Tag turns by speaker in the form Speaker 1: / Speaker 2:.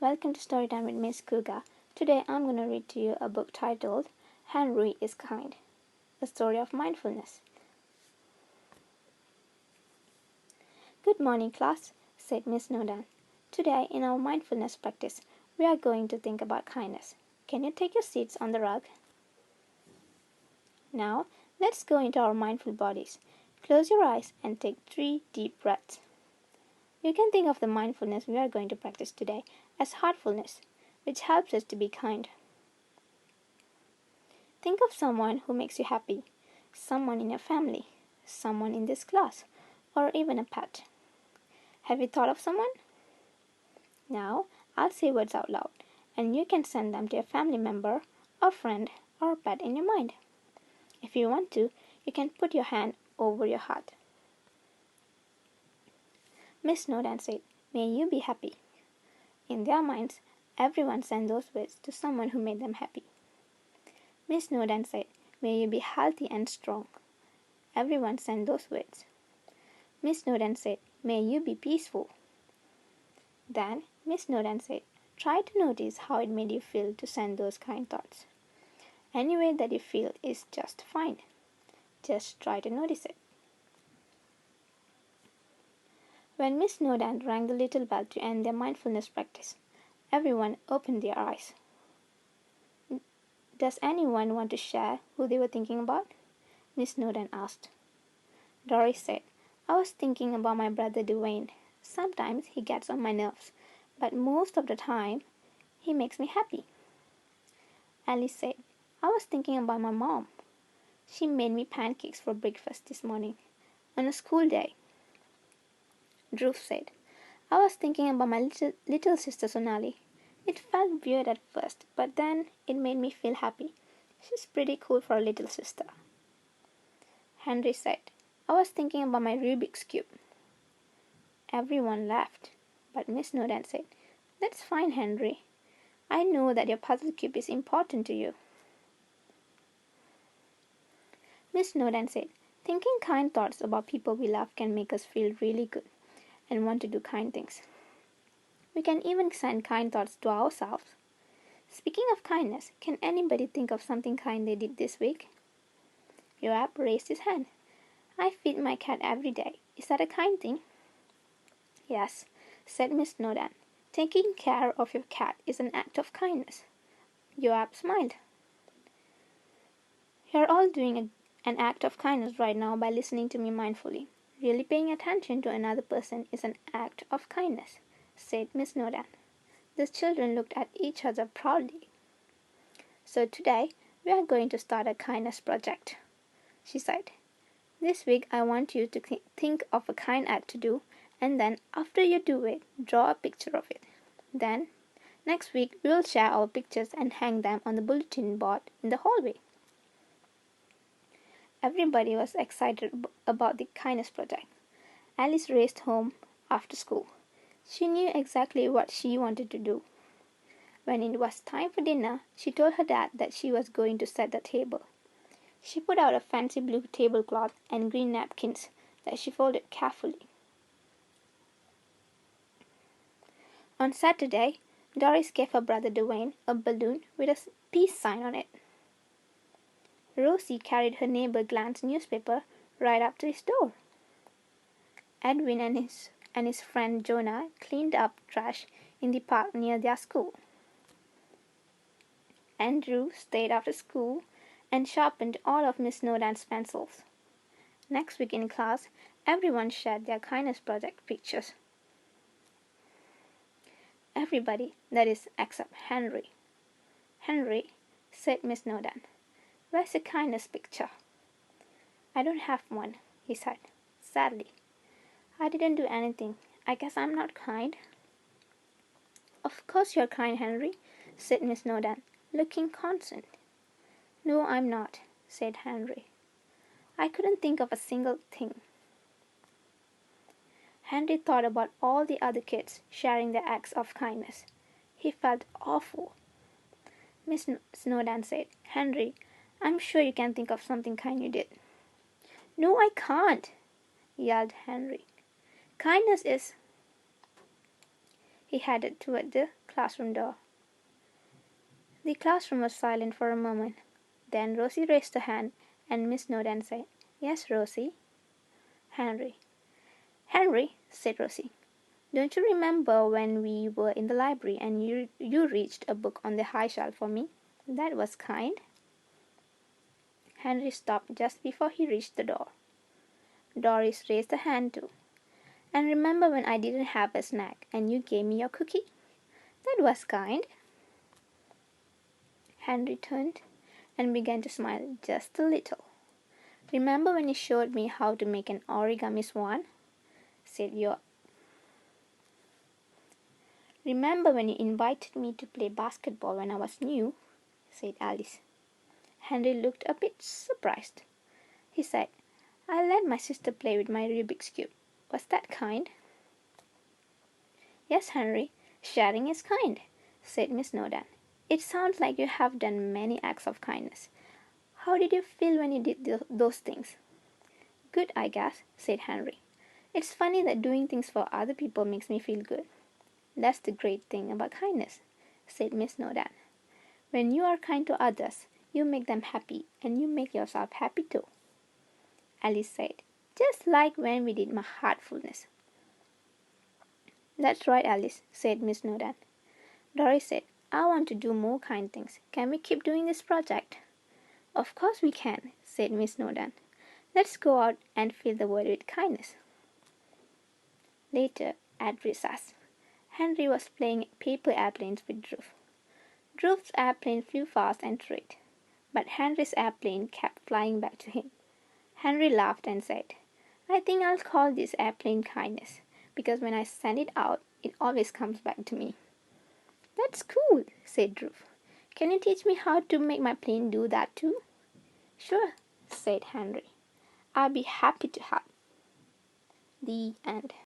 Speaker 1: Welcome to Storytime with Ms Kuga. Today I'm going to read to you a book titled Henry is Kind, a story of mindfulness. Good morning, class, said Miss Nodan. Today in our mindfulness practice, we are going to think about kindness. Can you take your seats on the rug? Now, let's go into our mindful bodies. Close your eyes and take 3 deep breaths. You can think of the mindfulness we are going to practice today as heartfulness, which helps us to be kind. Think of someone who makes you happy, someone in your family, someone in this class, or even a pet. Have you thought of someone? Now, I'll say words out loud, and you can send them to a family member, or friend, or pet in your mind. If you want to, you can put your hand over your heart. Miss Nodan said, "May you be happy." In their minds, everyone sent those words to someone who made them happy. Miss Nodan said, "May you be healthy and strong." Everyone sent those words. Miss Nodan said, "May you be peaceful." Then Miss Nodan said, "Try to notice how it made you feel to send those kind thoughts. Any way that you feel is just fine. Just try to notice it." When Miss Nodan rang the little bell to end their mindfulness practice, everyone opened their eyes. "Does anyone want to share who they were thinking about?" Miss Nodan asked. Doris said, "I was thinking about my brother Dwayne. Sometimes he gets on my nerves, but most of the time he makes me happy." Alice said, "I was thinking about my mom. She made me pancakes for breakfast this morning, on a school day." Drew said, "I was thinking about my little sister Sonali. It felt weird at first, but then it made me feel happy. She's pretty cool for a little sister." Henry said, "I was thinking about my Rubik's Cube." Everyone laughed, but Miss Nodan said, "That's fine, Henry. I know that your puzzle cube is important to you." Miss Nodan said, "Thinking kind thoughts about people we love can make us feel really good and want to do kind things. We can even send kind thoughts to ourselves. Speaking of kindness, can anybody think of something kind they did this week?" Yoab raised his hand. "I feed my cat every day. Is that a kind thing?" "Yes," said Miss Nodan. "Taking care of your cat is an act of kindness." Yoab smiled. "You're all doing an act of kindness right now by listening to me mindfully. Really paying attention to another person is an act of kindness," said Miss Nodan. The children looked at each other proudly. "So today, we are going to start a kindness project," she said. "This week I want you to think of a kind act to do, and then after you do it, draw a picture of it. Then, next week we will share our pictures and hang them on the bulletin board in the hallway." Everybody was excited about the kindness project. Alice raced home after school. She knew exactly what she wanted to do. When it was time for dinner, she told her dad that she was going to set the table. She put out a fancy blue tablecloth and green napkins that she folded carefully. On Saturday, Doris gave her brother Dwayne a balloon with a peace sign on it. Rosie carried her neighbor Glenn's newspaper right up to his door. Edwin and his friend Jonah cleaned up trash in the park near their school. Andrew stayed after school and sharpened all of Miss Nodan's pencils. Next week in class, everyone shared their kindness project pictures. Everybody, that is, except Henry. "Henry," said Miss Nodan, "where's your kindness picture?" "I don't have one," he said, sadly. "I didn't do anything. I guess I'm not kind." "Of course you're kind, Henry," said Miss Nodan, looking concerned. "No, I'm not," said Henry. "I couldn't think of a single thing." Henry thought about all the other kids sharing their acts of kindness. He felt awful. Miss Nodan said, "Henry, I'm sure you can think of something kind you did." "No, I can't," yelled Henry. "Kindness is—" He headed toward the classroom door. The classroom was silent for a moment. Then Rosie raised her hand and Miss Snowdon said, "Yes, Rosie." "Henry." "Henry," said Rosie, "don't you remember when we were in the library and you reached a book on the high shelf for me? That was kind." Henry stopped just before he reached the door. Doris raised her hand too. "And remember when I didn't have a snack and you gave me your cookie? That was kind." Henry turned and began to smile just a little. "Remember when you showed me how to make an origami swan?" said your "Remember when you invited me to play basketball when I was new?" said Alice. Henry looked a bit surprised. He said, "I let my sister play with my Rubik's Cube. Was that kind?" "Yes, Henry, sharing is kind," said Miss Snowdon. "It sounds like you have done many acts of kindness. How did you feel when you did those things?" "Good, I guess," said Henry. "It's funny that doing things for other people makes me feel good." "That's the great thing about kindness," said Miss Snowdon. "When you are kind to others, you make them happy, and you make yourself happy too." Alice said, "Just like when we did my heartfulness." "That's right, Alice," said Miss Snowdon. Doris said, "I want to do more kind things. Can we keep doing this project?" "Of course we can," said Miss Snowdon. "Let's go out and fill the world with kindness." Later, at recess, Henry was playing paper airplanes with Drew. Drew's airplane flew fast and straight, but Henry's airplane kept flying back to him. Henry laughed and said, "I think I'll call this airplane kindness, because when I send it out, it always comes back to me." "That's cool," said Drew. "Can you teach me how to make my plane do that too?" "Sure," said Henry. "I'll be happy to help." The end.